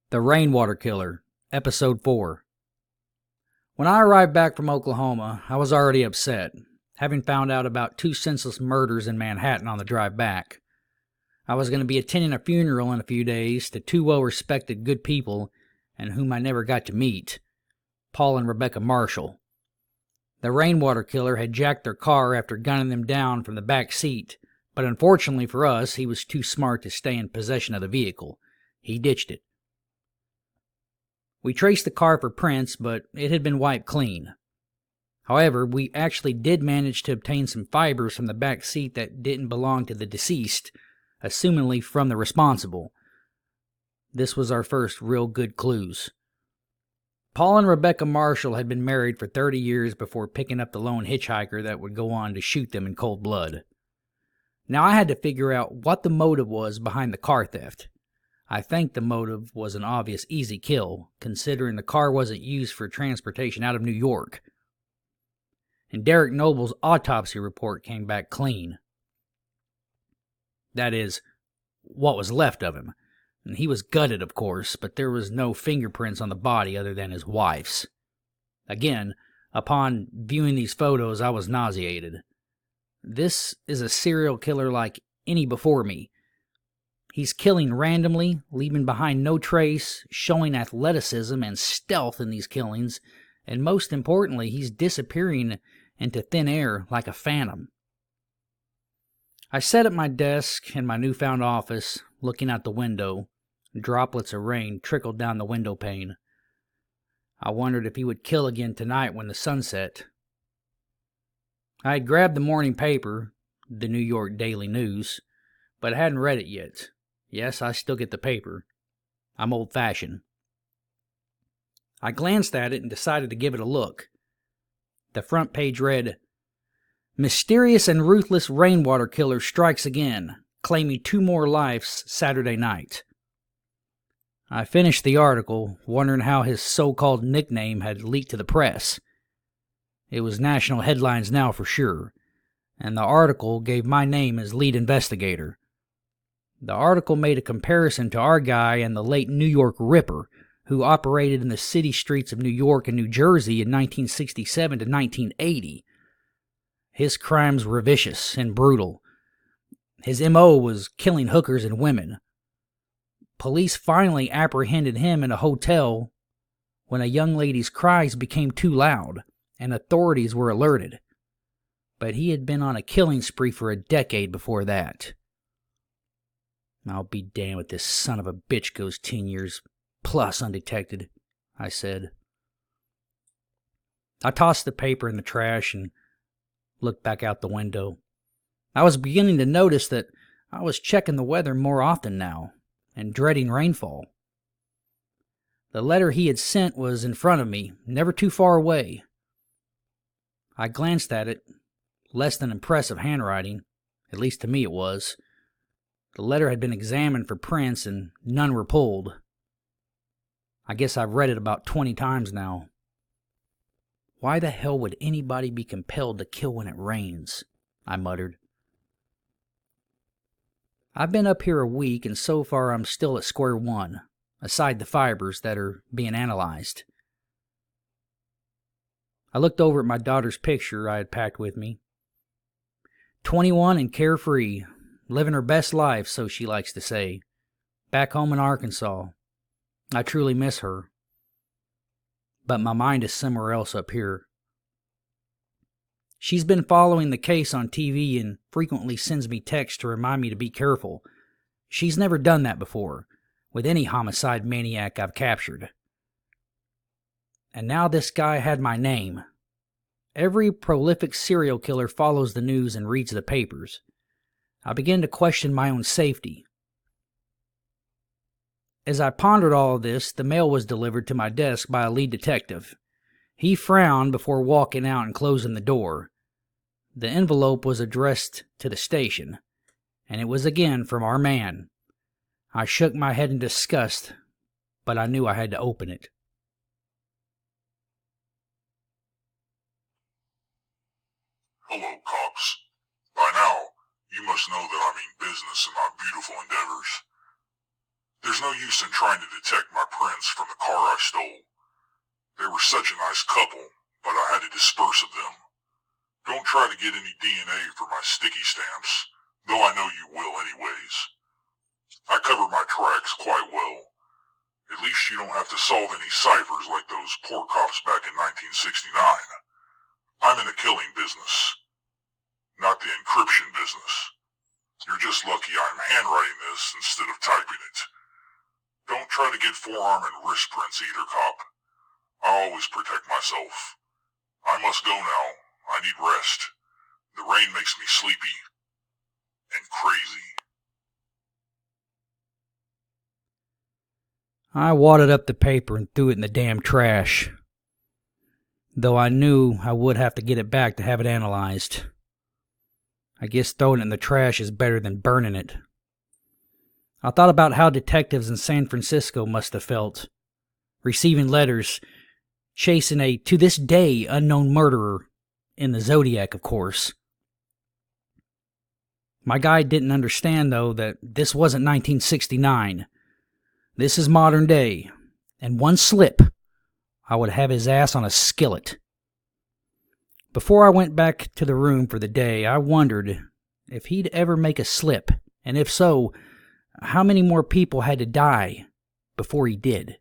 The Rainwater Killer, Episode 4. When I arrived back from Oklahoma, I was already upset, having found out about 2 senseless murders in Manhattan on the drive back. I was going to be attending a funeral in a few days to 2 well-respected good people and whom I never got to meet, Paul and Rebecca Marshall. The Rainwater Killer had jacked their car after gunning them down from the back seat, but unfortunately for us, he was too smart to stay in possession of the vehicle. He ditched it. We traced the car for prints, but it had been wiped clean. However, we actually did manage to obtain some fibers from the back seat that didn't belong to the deceased, assumingly from the responsible. This was our first real good clues. Paul and Rebecca Marshall had been married for 30 years before picking up the lone hitchhiker that would go on to shoot them in cold blood. Now I had to figure out what the motive was behind the car theft. I think the motive was an obvious easy kill, considering the car wasn't used for transportation out of New York. And Derek Noble's autopsy report came back clean. That is, what was left of him. And he was gutted, of course, but there was no fingerprints on the body other than his wife's. Again, upon viewing these photos, I was nauseated. This is a serial killer like any before me. He's killing randomly, leaving behind no trace, showing athleticism and stealth in these killings, and most importantly, he's disappearing into thin air like a phantom. I sat at my desk in my newfound office, looking out the window. Droplets of rain trickled down the window pane. I wondered if he would kill again tonight when the sun set. I had grabbed the morning paper, the New York Daily News, but I hadn't read it yet. Yes, I still get the paper. I'm old-fashioned. I glanced at it and decided to give it a look. The front page read, "Mysterious and ruthless rainwater killer strikes again, claiming 2 more lives Saturday night." I finished the article, wondering how his so-called nickname had leaked to the press. It was national headlines now for sure, and the article gave my name as lead investigator. The article made a comparison to our guy and the late New York Ripper, who operated in the city streets of New York and New Jersey in 1967 to 1980. His crimes were vicious and brutal. His M.O. was killing hookers and women. Police finally apprehended him in a hotel when a young lady's cries became too loud, and authorities were alerted. But he had been on a killing spree for a decade before that. "I'll be damned if this son of a bitch goes 10 years plus undetected," I said. I tossed the paper in the trash and looked back out the window. I was beginning to notice that I was checking the weather more often now, and dreading rainfall. The letter he had sent was in front of me, never too far away. I glanced at it. Less than impressive handwriting, at least to me it was. The letter had been examined for prints and none were pulled. I guess I've read it about 20 times now. "Why the hell would anybody be compelled to kill when it rains?" I muttered. I've been up here a week and so far I'm still at square one, aside the fibers that are being analyzed. I looked over at my daughter's picture I had packed with me. 21 and carefree. Living her best life, so she likes to say. Back home in Arkansas. I truly miss her. But my mind is somewhere else up here. She's been following the case on TV and frequently sends me texts to remind me to be careful. She's never done that before, with any homicide maniac I've captured. And now this guy had my name. Every prolific serial killer follows the news and reads the papers. I began to question my own safety. As I pondered all of this, the mail was delivered to my desk by a lead detective. He frowned before walking out and closing the door. The envelope was addressed to the station, and it was again from our man. I shook my head in disgust, but I knew I had to open it. "Hello, cops. By now, you must know that I mean business in my beautiful endeavors. There's no use in trying to detect my prints from the car I stole. They were such a nice couple, but I had to disperse of them. Don't try to get any DNA for my sticky stamps, though I know you will anyways. I cover my tracks quite well. At least you don't have to solve any ciphers like those poor cops back in 1969. I'm in the killing business, not the encryption business. You're just lucky I'm handwriting this instead of typing it. Don't try to get forearm and wrist prints either, cop. I always protect myself. I must go now. I need rest. The rain makes me sleepy and crazy. I wadded up the paper and threw it in the damn trash, though I knew I would have to get it back to have it analyzed. I guess throwing it in the trash is better than burning it. I thought about how detectives in San Francisco must have felt, receiving letters chasing a, to this day, unknown murderer in the Zodiac, of course. My guy didn't understand, though, that this wasn't 1969. This is modern day, and one slip, I would have his ass on a skillet. Before I went back to the room for the day, I wondered if he'd ever make a slip, and if so, how many more people had to die before he did.